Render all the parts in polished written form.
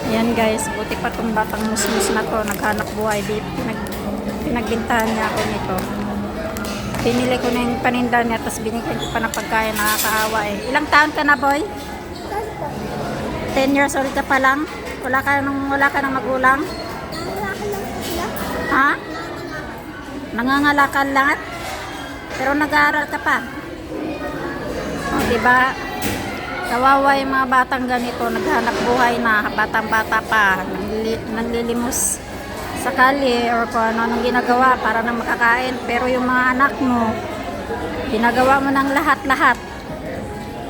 Ayan guys, buti pa tong batang musmus na to, naghanap buhay. Pinagbintahan niya ako nito. Pinili ko na yung paninda niya, tapos binigyan ko pa ng pagkain, nakakaawa eh. Ilang taon ka na, boy? 10 years old ka pa lang? Wala ka ng magulang? Ha? Nangangalakal lang? Pero nag-aaral ka pa? O, diba? Kawawa yung mga batang ganito, naghanap buhay na, batang-bata pa, nanglilimos sa kalye or kung ano ginagawa para na makakain. Pero yung mga anak mo, ginagawa mo ng lahat-lahat.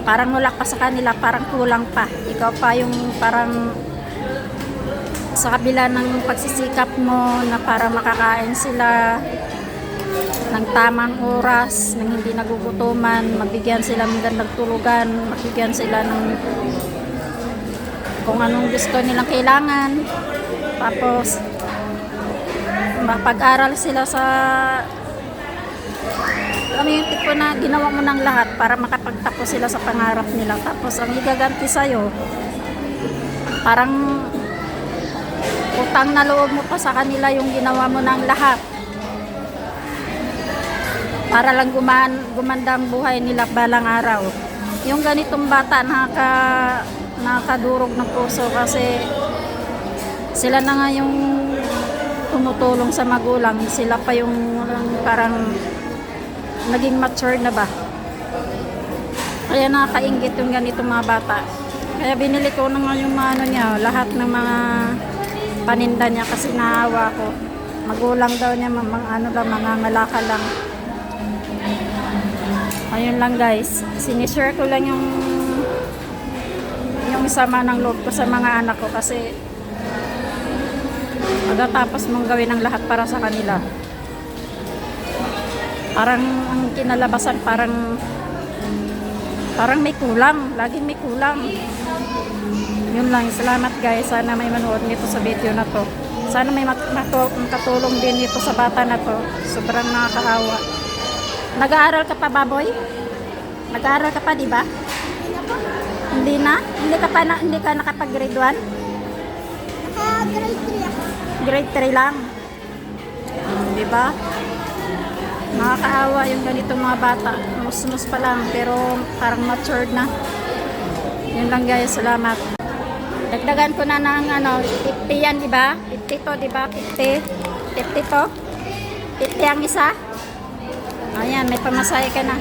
Parang wala pa sa kanila, parang kulang pa. Ikaw pa yung parang sa kabila ng pagsisikap mo na para makakain sila ng tamang oras, nang hindi nagugutuman, mabigyan sila ng gandang tulugan, mabigyan sila ng kung anong gusto nilang kailangan. Tapos mapag-aral sila sa yung tipo na ginawa mo ng lahat para makapagtapos sila sa pangarap nila. Tapos ang igaganti sa'yo, parang utang na loob mo pa sa kanila yung ginawa mo ng lahat para lang gumanda ang buhay nila balang araw. Yung ganitong bata nakakadurog ng puso kasi sila na nga yung tumutulong sa magulang, sila pa yung parang naging mature na ba. Kaya nakakaingit yung ganitong mga bata. Kaya binili ko na nga yung ano niya, lahat ng mga paninda niya kasi naawa ko. Magulang daw niya, mga ngalaka lang. Ayun lang guys, sinishare ko lang yung sama ng loob ko sa mga anak ko kasi pagkatapos mong gawin ang lahat para sa kanila, parang ang kinalabasan parang may kulang, laging may kulang. Yun lang, salamat guys, sana may manood nito sa video na to, sana may makatulong din nito sa bata na to, sobrang nakakaawa. Nag-aaral ka pa, baboy? Nag-aaral ka pa, di ba? Hindi na? Hindi ka nakapag-grade 1? Naka-grade 3 ako. Grade 3 lang. Di ba? Nakakaawa yung ganitong mga bata. Musmus pa lang, pero parang matured na. Yun lang guys, salamat. Dagdagan ko na ng 50 yan, di ba? 50 to, di ba? 50 to. 50 ang isa. Ayan, may pamasahe ka na.